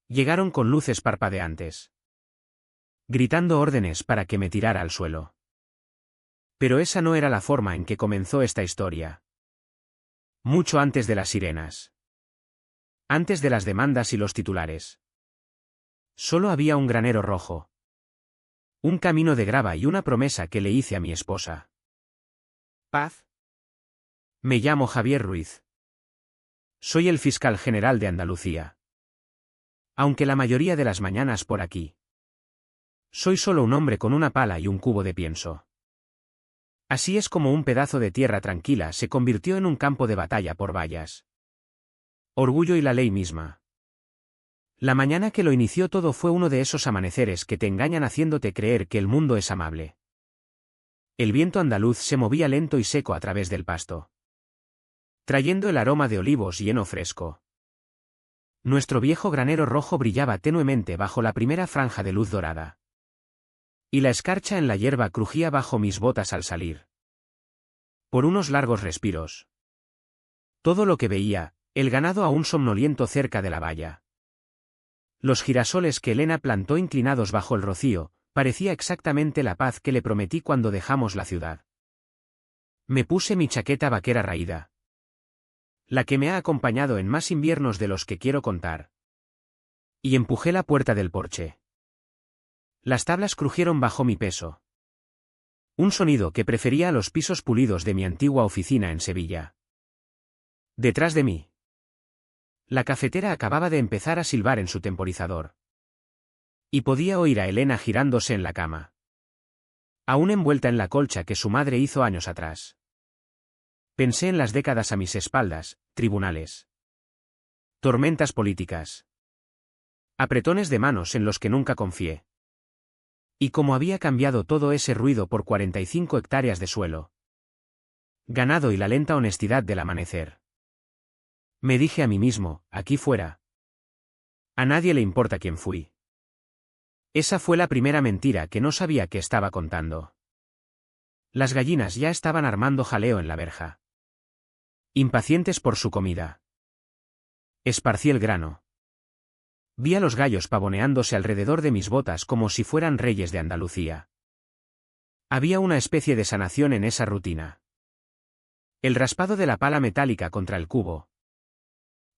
Llegaron con luces parpadeantes, gritando órdenes para que me tirara al suelo. Pero esa no era la forma en que comenzó esta historia. Mucho antes de las sirenas. Antes de las demandas y los titulares. Solo había un granero rojo. Un camino de grava y una promesa que le hice a mi esposa. ¿Paz? Me llamo Javier Ruiz. Soy el fiscal general de Andalucía. Aunque la mayoría de las mañanas por aquí. Soy solo un hombre con una pala y un cubo de pienso. Así es como un pedazo de tierra tranquila se convirtió en un campo de batalla por vallas. Orgullo y la ley misma. La mañana que lo inició todo fue uno de esos amaneceres que te engañan haciéndote creer que el mundo es amable. El viento andaluz se movía lento y seco a través del pasto, trayendo el aroma de olivos y heno fresco. Nuestro viejo granero rojo brillaba tenuemente bajo la primera franja de luz dorada. Y la escarcha en la hierba crujía bajo mis botas al salir. Por unos largos respiros. Todo lo que veía, el ganado aún somnoliento cerca de la valla. Los girasoles que Elena plantó inclinados bajo el rocío, parecía exactamente la paz que le prometí cuando dejamos la ciudad. Me puse mi chaqueta vaquera raída. La que me ha acompañado en más inviernos de los que quiero contar. Y empujé la puerta del porche. Las tablas crujieron bajo mi peso. Un sonido que prefería a los pisos pulidos de mi antigua oficina en Sevilla. Detrás de mí. La cafetera acababa de empezar a silbar en su temporizador. Y podía oír a Elena girándose en la cama. Aún envuelta en la colcha que su madre hizo años atrás. Pensé en las décadas a mis espaldas, tribunales. Tormentas políticas. Apretones de manos en los que nunca confié. Y cómo había cambiado todo ese ruido por 45 hectáreas de suelo. Ganado y la lenta honestidad del amanecer. Me dije a mí mismo, aquí fuera. A nadie le importa quién fui. Esa fue la primera mentira que no sabía que estaba contando. Las gallinas ya estaban armando jaleo en la verja. Impacientes por su comida. Esparcí el grano. Vi a los gallos pavoneándose alrededor de mis botas como si fueran reyes de Andalucía. Había una especie de sanación en esa rutina. El raspado de la pala metálica contra el cubo.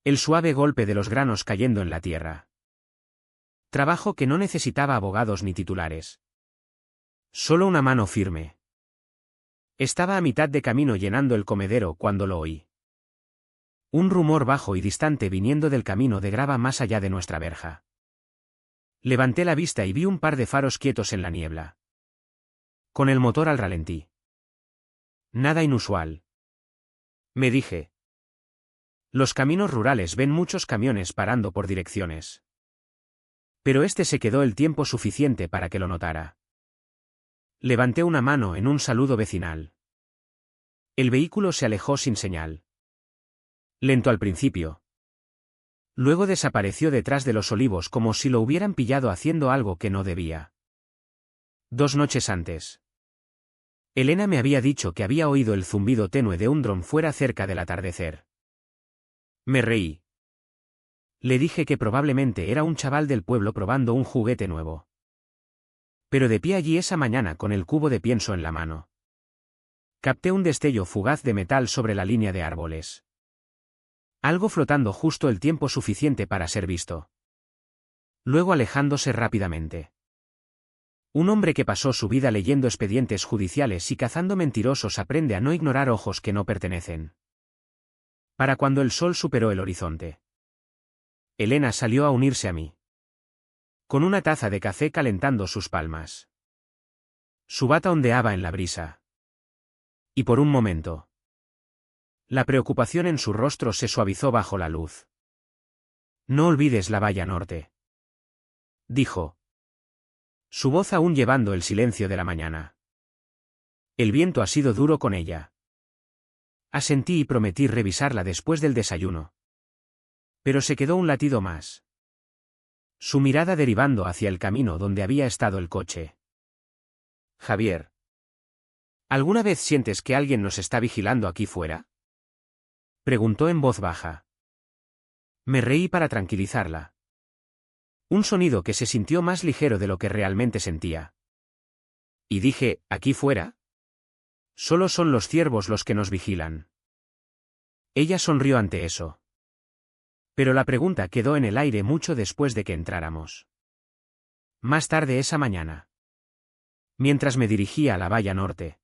El suave golpe de los granos cayendo en la tierra. Trabajo que no necesitaba abogados ni titulares. Solo una mano firme. Estaba a mitad de camino llenando el comedero cuando lo oí. Un rumor bajo y distante viniendo del camino de grava más allá de nuestra verja. Levanté la vista y vi un par de faros quietos en la niebla. Con el motor al ralentí. Nada inusual. Me dije. Los caminos rurales ven muchos camiones parando por direcciones. Pero este se quedó el tiempo suficiente para que lo notara. Levanté una mano en un saludo vecinal. El vehículo se alejó sin señal. Lento al principio. Luego desapareció detrás de los olivos como si lo hubieran pillado haciendo algo que no debía. 2 noches antes. Elena me había dicho que había oído el zumbido tenue de un dron fuera cerca del atardecer. Me reí. Le dije que probablemente era un chaval del pueblo probando un juguete nuevo. Pero de pie allí esa mañana con el cubo de pienso en la mano. Capté un destello fugaz de metal sobre la línea de árboles. Algo flotando justo el tiempo suficiente para ser visto. Luego alejándose rápidamente. Un hombre que pasó su vida leyendo expedientes judiciales y cazando mentirosos aprende a no ignorar ojos que no pertenecen. Para cuando el sol superó el horizonte. Elena salió a unirse a mí. Con una taza de café calentando sus palmas. Su bata ondeaba en la brisa. Y por un momento. La preocupación en su rostro se suavizó bajo la luz. No olvides la valla norte. Dijo. Su voz aún llevando el silencio de la mañana. El viento ha sido duro con ella. Asentí y prometí revisarla después del desayuno. Pero se quedó un latido más. Su mirada derivando hacia el camino donde había estado el coche. Javier. ¿Alguna vez sientes que alguien nos está vigilando aquí fuera? Preguntó en voz baja. Me reí para tranquilizarla. Un sonido que se sintió más ligero de lo que realmente sentía. Y dije, ¿aquí fuera? Solo son los ciervos los que nos vigilan. Ella sonrió ante eso. Pero la pregunta quedó en el aire mucho después de que entráramos. Más tarde esa mañana, mientras me dirigía a la valla norte,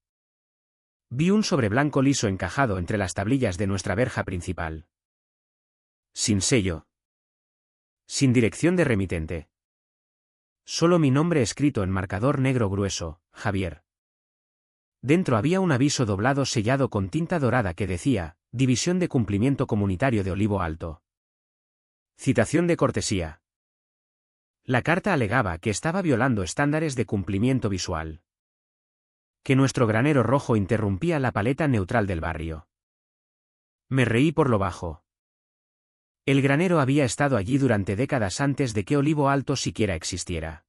vi un sobre blanco liso encajado entre las tablillas de nuestra verja principal. Sin sello. Sin dirección de remitente. Solo mi nombre escrito en marcador negro grueso, Javier. Dentro había un aviso doblado sellado con tinta dorada que decía, División de Cumplimiento Comunitario de Olivo Alto. Citación de cortesía. La carta alegaba que estaba violando estándares de cumplimiento visual. Que nuestro granero rojo interrumpía la paleta neutral del barrio. Me reí por lo bajo. El granero había estado allí durante décadas antes de que Olivo Alto siquiera existiera.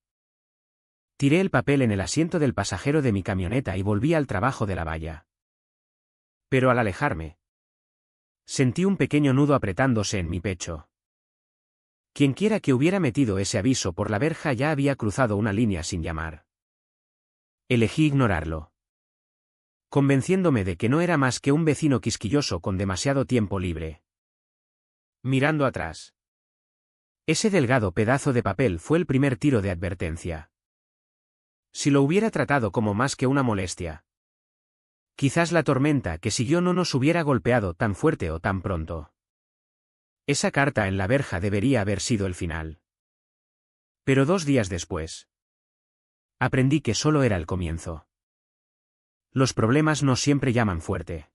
Tiré el papel en el asiento del pasajero de mi camioneta y volví al trabajo de la valla. Pero al alejarme, sentí un pequeño nudo apretándose en mi pecho. Quienquiera que hubiera metido ese aviso por la verja ya había cruzado una línea sin llamar. Elegí ignorarlo, convenciéndome de que no era más que un vecino quisquilloso con demasiado tiempo libre. Mirando atrás, ese delgado pedazo de papel fue el primer tiro de advertencia. Si lo hubiera tratado como más que una molestia, quizás la tormenta que siguió no nos hubiera golpeado tan fuerte o tan pronto. Esa carta en la verja debería haber sido el final. Pero 2 días después, aprendí que solo era el comienzo. Los problemas no siempre llaman fuerte.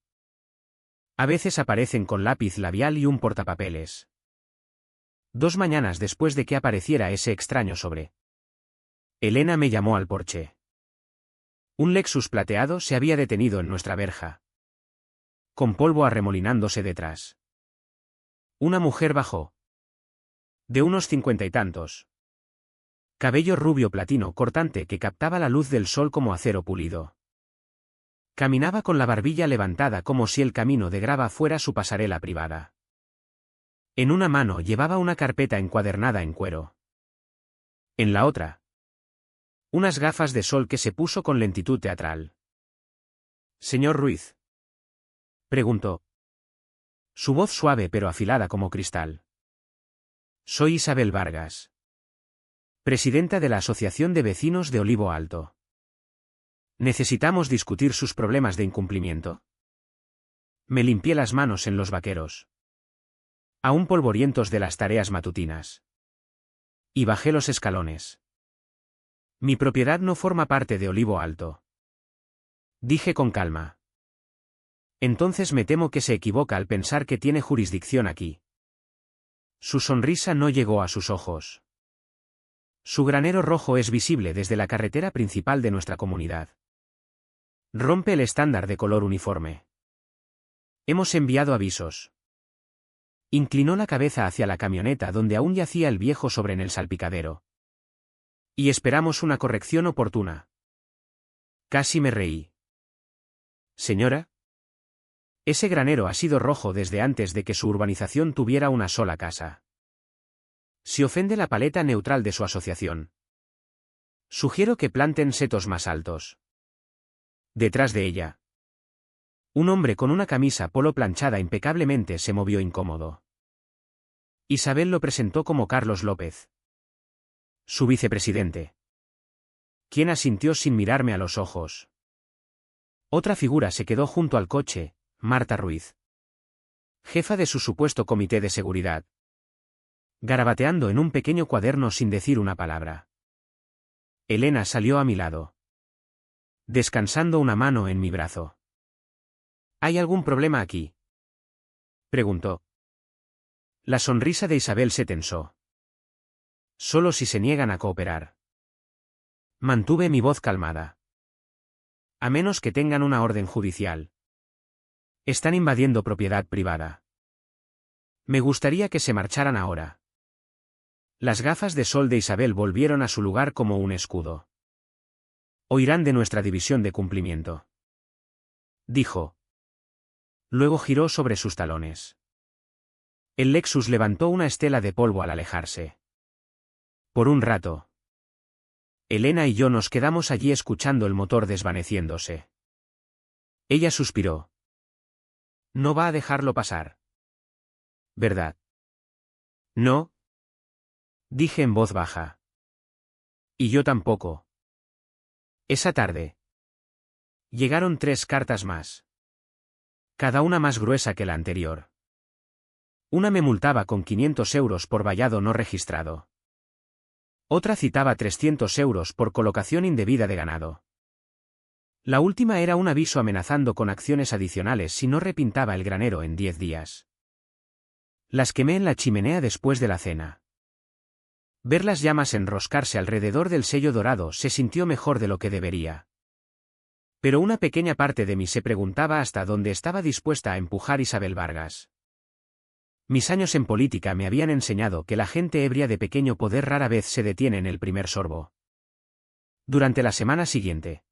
A veces aparecen con lápiz labial y un portapapeles. 2 mañanas después de que apareciera ese extraño sobre, Elena me llamó al porche. Un Lexus plateado se había detenido en nuestra verja, con polvo arremolinándose detrás. Una mujer bajó. De unos 50 y tantos. Cabello rubio platino cortante que captaba la luz del sol como acero pulido. Caminaba con la barbilla levantada como si el camino de grava fuera su pasarela privada. En una mano llevaba una carpeta encuadernada en cuero. En la otra, unas gafas de sol que se puso con lentitud teatral. «¿Señor Ruiz?», preguntó. Su voz suave pero afilada como cristal. «Soy Isabel Vargas, presidenta de la Asociación de Vecinos de Olivo Alto. ¿Necesitamos discutir sus problemas de incumplimiento?». Me limpié las manos en los vaqueros, aún polvorientos de las tareas matutinas, y bajé los escalones. «Mi propiedad no forma parte de Olivo Alto», dije con calma. «Entonces me temo que se equivoca al pensar que tiene jurisdicción aquí». Su sonrisa no llegó a sus ojos. Su granero rojo es visible desde la carretera principal de nuestra comunidad. Rompe el estándar de color uniforme. Hemos enviado avisos. Inclinó la cabeza hacia la camioneta donde aún yacía el viejo sobre en el salpicadero. Y esperamos una corrección oportuna. Casi me reí. «Señora, ese granero ha sido rojo desde antes de que su urbanización tuviera una sola casa. Si ofende la paleta neutral de su asociación, sugiero que planten setos más altos». Detrás de ella, un hombre con una camisa polo planchada impecablemente se movió incómodo. Isabel lo presentó como Carlos López, su vicepresidente, quien asintió sin mirarme a los ojos. Otra figura se quedó junto al coche, Marta Ruiz, jefa de su supuesto comité de seguridad, garabateando en un pequeño cuaderno sin decir una palabra. Elena salió a mi lado, descansando una mano en mi brazo. «¿Hay algún problema aquí?», preguntó. La sonrisa de Isabel se tensó. «Solo si se niegan a cooperar». Mantuve mi voz calmada. «A menos que tengan una orden judicial. Están invadiendo propiedad privada. Me gustaría que se marcharan ahora». Las gafas de sol de Isabel volvieron a su lugar como un escudo. «Oirán de nuestra división de cumplimiento», dijo. Luego giró sobre sus talones. El Lexus levantó una estela de polvo al alejarse. Por un rato. Elena y yo nos quedamos allí escuchando el motor desvaneciéndose. Ella suspiró. No va a dejarlo pasar. ¿Verdad? No. Dije en voz baja. Y yo tampoco. Esa tarde. Llegaron 3 cartas más. Cada una más gruesa que la anterior. Una me multaba con 500 euros por vallado no registrado. Otra citaba 300 euros por colocación indebida de ganado. La última era un aviso amenazando con acciones adicionales si no repintaba el granero en 10 días. Las quemé en la chimenea después de la cena. Ver las llamas enroscarse alrededor del sello dorado se sintió mejor de lo que debería. Pero una pequeña parte de mí se preguntaba hasta dónde estaba dispuesta a empujar Isabel Vargas. Mis años en política me habían enseñado que la gente ebria de pequeño poder rara vez se detiene en el primer sorbo. Durante la semana siguiente,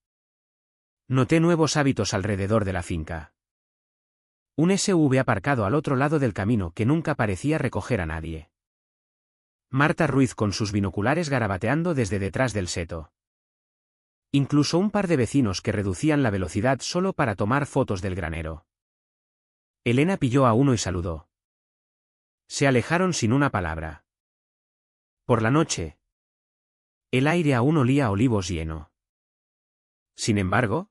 noté nuevos hábitos alrededor de la finca. Un SUV aparcado al otro lado del camino que nunca parecía recoger a nadie. Marta Ruiz con sus binoculares garabateando desde detrás del seto. Incluso un par de vecinos que reducían la velocidad solo para tomar fotos del granero. Elena pilló a uno y saludó. Se alejaron sin una palabra. Por la noche, el aire aún olía a olivos lleno. Sin embargo,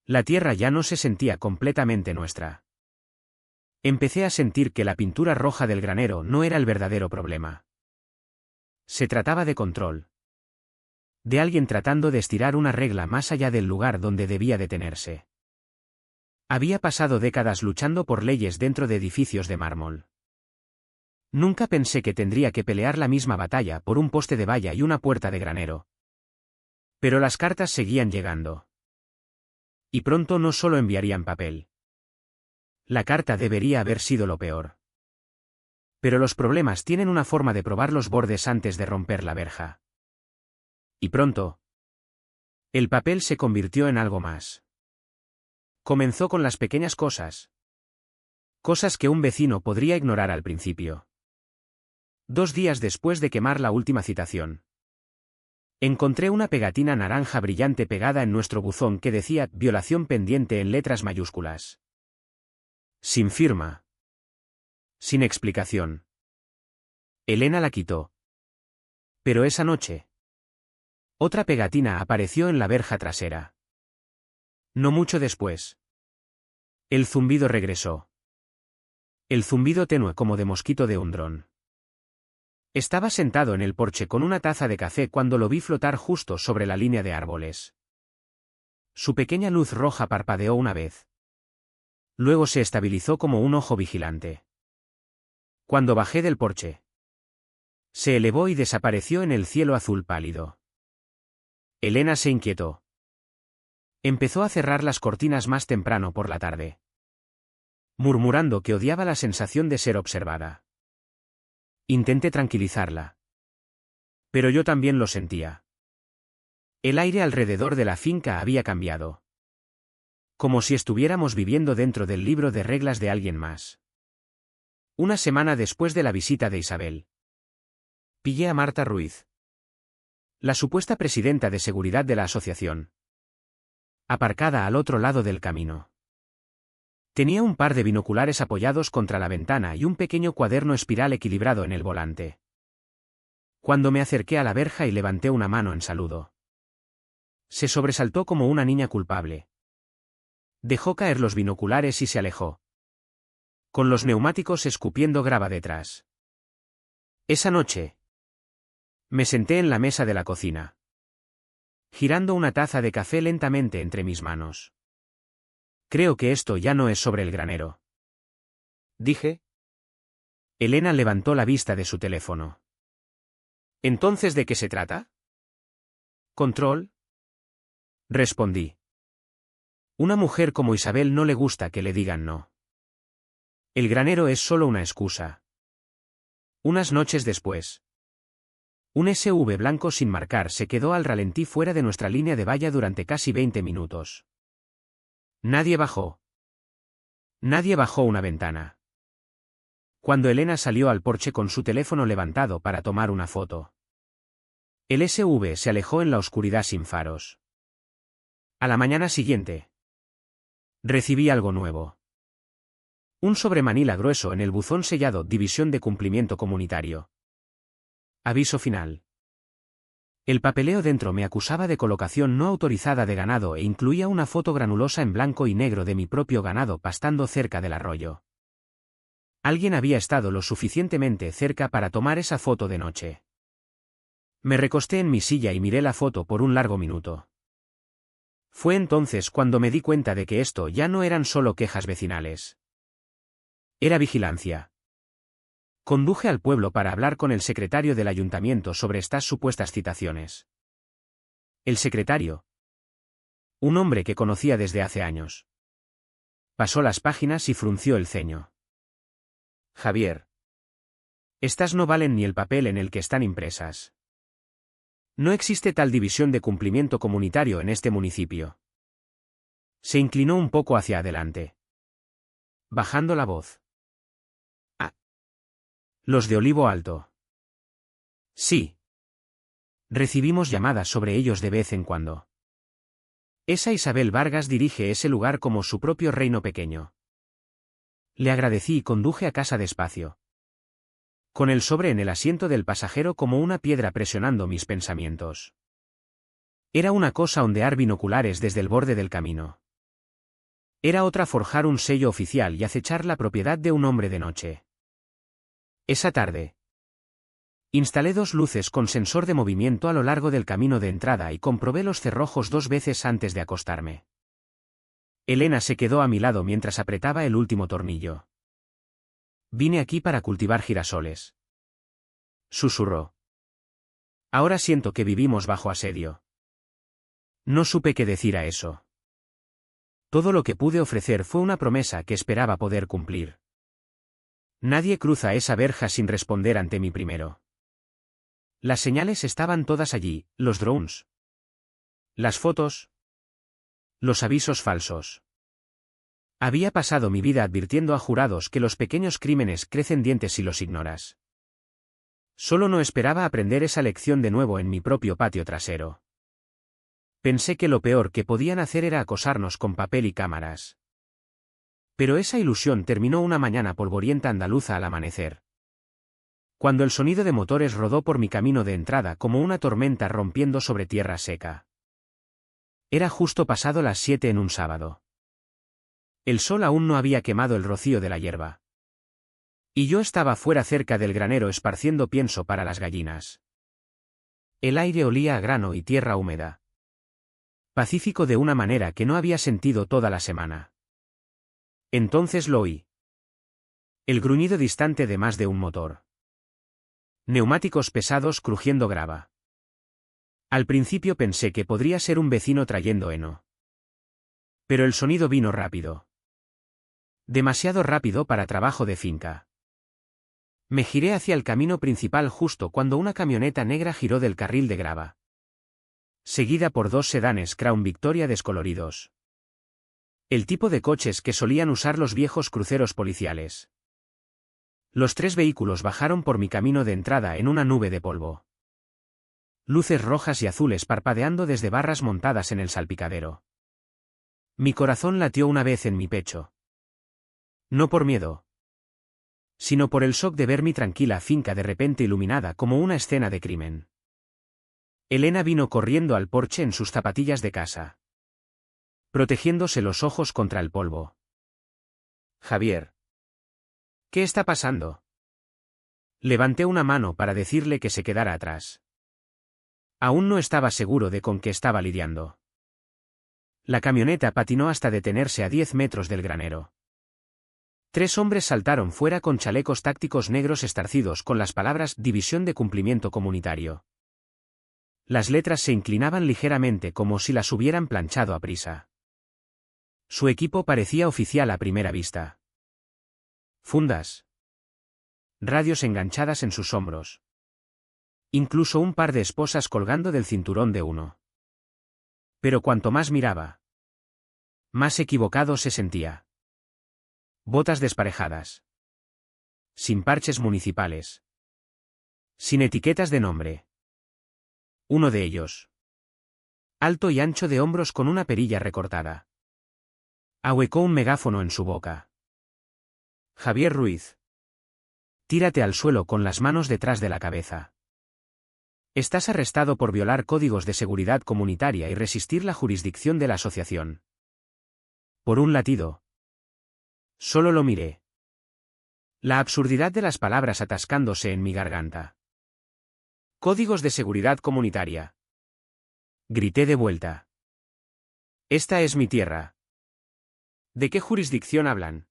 la tierra ya no se sentía completamente nuestra. Empecé a sentir que la pintura roja del granero no era el verdadero problema. Se trataba de control. De alguien tratando de estirar una regla más allá del lugar donde debía detenerse. Había pasado décadas luchando por leyes dentro de edificios de mármol. Nunca pensé que tendría que pelear la misma batalla por un poste de valla y una puerta de granero. Pero las cartas seguían llegando. Y pronto no solo enviarían papel. La carta debería haber sido lo peor. Pero los problemas tienen una forma de probar los bordes antes de romper la verja. Y pronto, el papel se convirtió en algo más. Comenzó con las pequeñas cosas. Cosas que un vecino podría ignorar al principio. 2 días después de quemar la última citación, encontré una pegatina naranja brillante pegada en nuestro buzón que decía violación pendiente en letras mayúsculas. Sin firma. Sin explicación. Elena la quitó. Pero esa noche, otra pegatina apareció en la verja trasera. No mucho después. El zumbido regresó. El zumbido tenue como de mosquito de un dron. Estaba sentado en el porche con una taza de café cuando lo vi flotar justo sobre la línea de árboles. Su pequeña luz roja parpadeó una vez. Luego se estabilizó como un ojo vigilante. Cuando bajé del porche, se elevó y desapareció en el cielo azul pálido. Elena se inquietó. Empezó a cerrar las cortinas más temprano por la tarde, murmurando que odiaba la sensación de ser observada. Intenté tranquilizarla. Pero yo también lo sentía. El aire alrededor de la finca había cambiado. Como si estuviéramos viviendo dentro del libro de reglas de alguien más. Una semana después de la visita de Isabel, pillé a Marta Ruiz, la supuesta presidenta de seguridad de la asociación, aparcada al otro lado del camino. Tenía un par de binoculares apoyados contra la ventana y un pequeño cuaderno espiral equilibrado en el volante. Cuando me acerqué a la verja y levanté una mano en saludo, se sobresaltó como una niña culpable. Dejó caer los binoculares y se alejó, con los neumáticos escupiendo grava detrás. Esa noche, me senté en la mesa de la cocina, girando una taza de café lentamente entre mis manos. Creo que esto ya no es sobre el granero, dije. Elena levantó la vista de su teléfono. ¿Entonces de qué se trata? ¿Control? Respondí. Una mujer como Isabel no le gusta que le digan no. El granero es solo una excusa. Unas noches después, un SUV blanco sin marcar se quedó al ralentí fuera de nuestra línea de valla durante casi 20 minutos. Nadie bajó. Nadie bajó una ventana. Cuando Elena salió al porche con su teléfono levantado para tomar una foto, El SUV se alejó en la oscuridad sin faros. A la mañana siguiente, recibí algo nuevo. Un sobremanila grueso en el buzón sellado División de Cumplimiento Comunitario. Aviso final. El papeleo dentro me acusaba de colocación no autorizada de ganado e incluía una foto granulosa en blanco y negro de mi propio ganado pastando cerca del arroyo. Alguien había estado lo suficientemente cerca para tomar esa foto de noche. Me recosté en mi silla y miré la foto por un largo minuto. Fue entonces cuando me di cuenta de que esto ya no eran solo quejas vecinales. Era vigilancia. Conduje al pueblo para hablar con el secretario del ayuntamiento sobre estas supuestas citaciones. El secretario, un hombre que conocía desde hace años, pasó las páginas y frunció el ceño. Javier, estas no valen ni el papel en el que están impresas. No existe tal división de cumplimiento comunitario en este municipio. Se inclinó un poco hacia adelante, bajando la voz. Los de Olivo Alto. Sí. Recibimos llamadas sobre ellos de vez en cuando. Esa Isabel Vargas dirige ese lugar como su propio reino pequeño. Le agradecí y conduje a casa despacio, con el sobre en el asiento del pasajero como una piedra presionando mis pensamientos. Era una cosa ondear binoculares desde el borde del camino. Era otra forjar un sello oficial y acechar la propiedad de un hombre de noche. Esa tarde, instalé 2 luces con sensor de movimiento a lo largo del camino de entrada y comprobé los cerrojos 2 veces antes de acostarme. Elena se quedó a mi lado mientras apretaba el último tornillo. Vine aquí para cultivar girasoles, susurró. Ahora siento que vivimos bajo asedio. No supe qué decir a eso. Todo lo que pude ofrecer fue una promesa que esperaba poder cumplir. Nadie cruza esa verja sin responder ante mí primero. Las señales estaban todas allí, los drones, las fotos, los avisos falsos. Había pasado mi vida advirtiendo a jurados que los pequeños crímenes crecen dientes si los ignoras. Solo no esperaba aprender esa lección de nuevo en mi propio patio trasero. Pensé que lo peor que podían hacer era acosarnos con papel y cámaras. Pero esa ilusión terminó una mañana polvorienta andaluza al amanecer, cuando el sonido de motores rodó por mi camino de entrada como una tormenta rompiendo sobre tierra seca. Era justo pasado las 7 en un sábado. El sol aún no había quemado el rocío de la hierba. Y yo estaba fuera cerca del granero esparciendo pienso para las gallinas. El aire olía a grano y tierra húmeda. Pacífico de una manera que no había sentido toda la semana. Entonces lo oí. El gruñido distante de más de un motor. Neumáticos pesados crujiendo grava. Al principio pensé que podría ser un vecino trayendo heno. Pero el sonido vino rápido. Demasiado rápido para trabajo de finca. Me giré hacia el camino principal justo cuando una camioneta negra giró del carril de grava, seguida por 2 sedanes Crown Victoria descoloridos. El tipo de coches que solían usar los viejos cruceros policiales. Los 3 vehículos bajaron por mi camino de entrada en una nube de polvo. Luces rojas y azules parpadeando desde barras montadas en el salpicadero. Mi corazón latió una vez en mi pecho. No por miedo, sino por el shock de ver mi tranquila finca de repente iluminada como una escena de crimen. Elena vino corriendo al porche en sus zapatillas de casa, protegiéndose los ojos contra el polvo. Javier. ¿Qué está pasando? Levanté una mano para decirle que se quedara atrás. Aún no estaba seguro de con qué estaba lidiando. La camioneta patinó hasta detenerse a 10 metros del granero. 3 hombres saltaron fuera con chalecos tácticos negros estarcidos con las palabras División de Cumplimiento Comunitario. Las letras se inclinaban ligeramente como si las hubieran planchado a prisa. Su equipo parecía oficial a primera vista. Fundas. Radios enganchadas en sus hombros. Incluso un par de esposas colgando del cinturón de uno. Pero cuanto más miraba, más equivocado se sentía. Botas desparejadas. Sin parches municipales. Sin etiquetas de nombre. Uno de ellos, alto y ancho de hombros con una perilla recortada, ahuecó un megáfono en su boca. Javier Ruiz. Tírate al suelo con las manos detrás de la cabeza. Estás arrestado por violar códigos de seguridad comunitaria y resistir la jurisdicción de la asociación. Por un latido. Solo lo miré. La absurdidad de las palabras atascándose en mi garganta. Códigos de seguridad comunitaria. Grité de vuelta. Esta es mi tierra. ¿De qué jurisdicción hablan?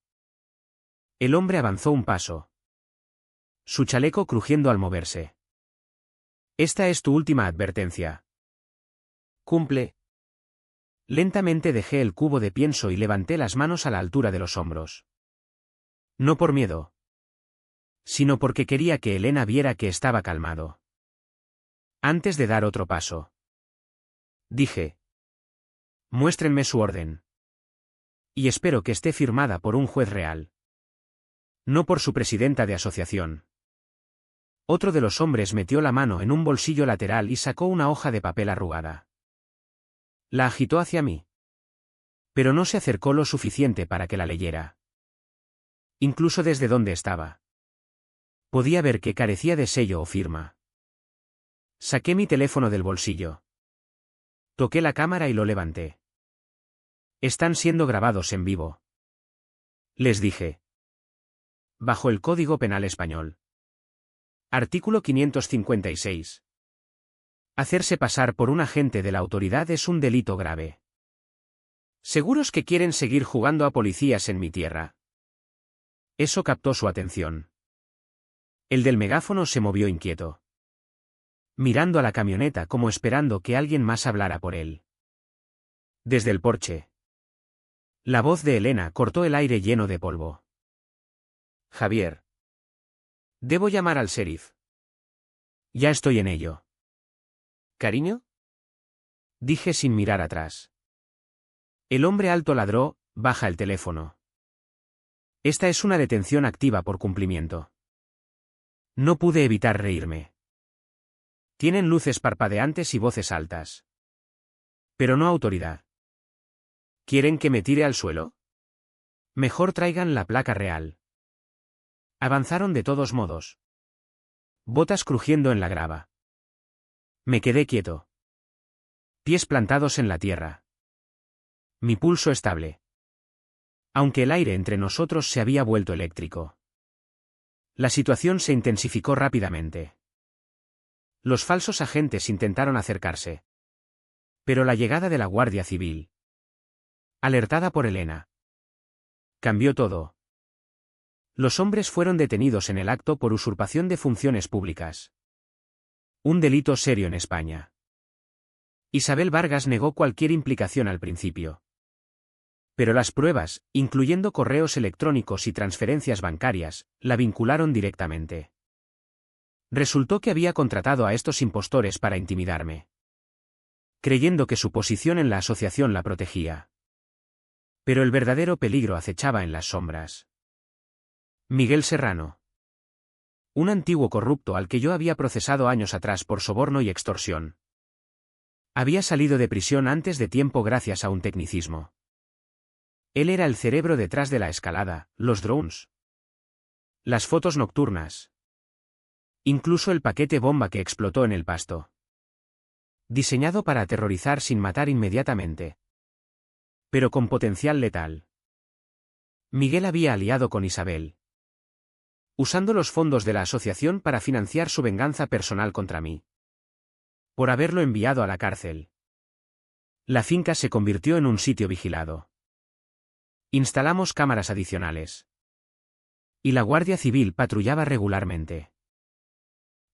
El hombre avanzó un paso, su chaleco crujiendo al moverse. Esta es tu última advertencia. Cumple. Lentamente dejé el cubo de pienso y levanté las manos a la altura de los hombros. No por miedo, sino porque quería que Elena viera que estaba calmado. Antes de dar otro paso, dije: muéstrenme su orden. Y espero que esté firmada por un juez real. No por su presidenta de asociación. Otro de los hombres metió la mano en un bolsillo lateral y sacó una hoja de papel arrugada. La agitó hacia mí. Pero no se acercó lo suficiente para que la leyera. Incluso desde donde estaba, podía ver que carecía de sello o firma. Saqué mi teléfono del bolsillo. Toqué la cámara y lo levanté. Están siendo grabados en vivo, les dije. Bajo el Código Penal Español. Artículo 556. Hacerse pasar por un agente de la autoridad es un delito grave. ¿Seguros que quieren seguir jugando a policías en mi tierra? Eso captó su atención. El del megáfono se movió inquieto, mirando a la camioneta como esperando que alguien más hablara por él. Desde el porche, la voz de Elena cortó el aire lleno de polvo. Javier. Debo llamar al sheriff. Ya estoy en ello. ¿Cariño? Dije sin mirar atrás. El hombre alto ladró: baja el teléfono. Esta es una detención activa por cumplimiento. No pude evitar reírme. Tienen luces parpadeantes y voces altas. Pero no autoridad. ¿Quieren que me tire al suelo? Mejor traigan la placa real. Avanzaron de todos modos. Botas crujiendo en la grava. Me quedé quieto. Pies plantados en la tierra. Mi pulso estable. Aunque el aire entre nosotros se había vuelto eléctrico. La situación se intensificó rápidamente. Los falsos agentes intentaron acercarse. Pero la llegada de la Guardia Civil, alertada por Elena, cambió todo. Los hombres fueron detenidos en el acto por usurpación de funciones públicas. Un delito serio en España. Isabel Vargas negó cualquier implicación al principio. Pero las pruebas, incluyendo correos electrónicos y transferencias bancarias, la vincularon directamente. Resultó que había contratado a estos impostores para intimidarme, creyendo que su posición en la asociación la protegía. Pero el verdadero peligro acechaba en las sombras. Miguel Serrano. Un antiguo corrupto al que yo había procesado años atrás por soborno y extorsión. Había salido de prisión antes de tiempo gracias a un tecnicismo. Él era el cerebro detrás de la escalada, los drones, las fotos nocturnas. Incluso el paquete bomba que explotó en el pasto. Diseñado para aterrorizar sin matar inmediatamente. Pero con potencial letal. Miguel había aliado con Isabel, usando los fondos de la asociación para financiar su venganza personal contra mí. Por haberlo enviado a la cárcel. La finca se convirtió en un sitio vigilado. Instalamos cámaras adicionales. Y la Guardia Civil patrullaba regularmente.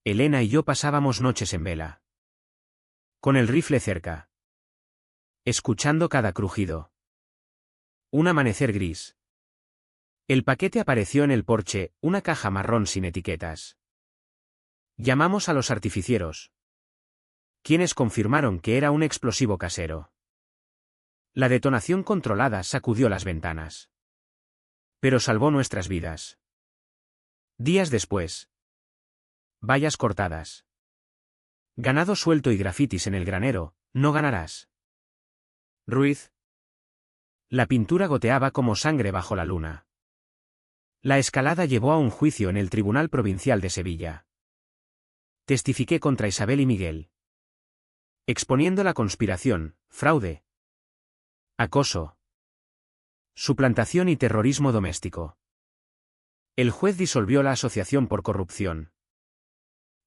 Elena y yo pasábamos noches en vela, con el rifle cerca, escuchando cada crujido. Un amanecer gris. El paquete apareció en el porche, una caja marrón sin etiquetas. Llamamos a los artificieros, quienes confirmaron que era un explosivo casero. La detonación controlada sacudió las ventanas, pero salvó nuestras vidas. Días después. Vallas cortadas. Ganado suelto y grafitis en el granero, no ganarás. Ruiz. La pintura goteaba como sangre bajo la luna. La escalada llevó a un juicio en el Tribunal Provincial de Sevilla. Testifiqué contra Isabel y Miguel, exponiendo la conspiración, fraude, acoso, suplantación y terrorismo doméstico. El juez disolvió la asociación por corrupción,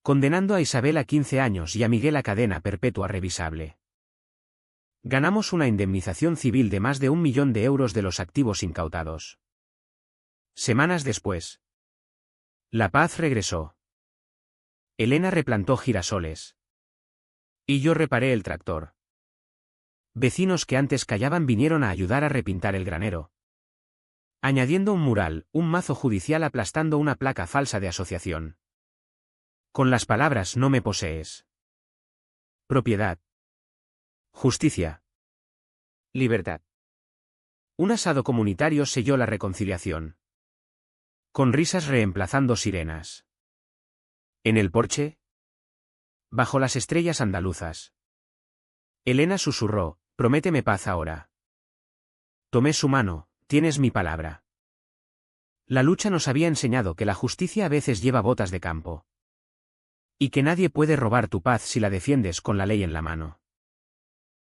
condenando a Isabel a 15 años y a Miguel a cadena perpetua revisable. Ganamos una indemnización civil de más de 1 millón de euros de los activos incautados. Semanas después, la paz regresó. Elena replantó girasoles. Y yo reparé el tractor. Vecinos que antes callaban vinieron a ayudar a repintar el granero, añadiendo un mural, un mazo judicial aplastando una placa falsa de asociación. Con las palabras no me posees. Propiedad. Justicia. Libertad. Un asado comunitario selló la reconciliación, con risas reemplazando sirenas. En el porche, bajo las estrellas andaluzas, Elena susurró, prométeme paz ahora. Tomé su mano, tienes mi palabra. La lucha nos había enseñado que la justicia a veces lleva botas de campo. Y que nadie puede robar tu paz si la defiendes con la ley en la mano.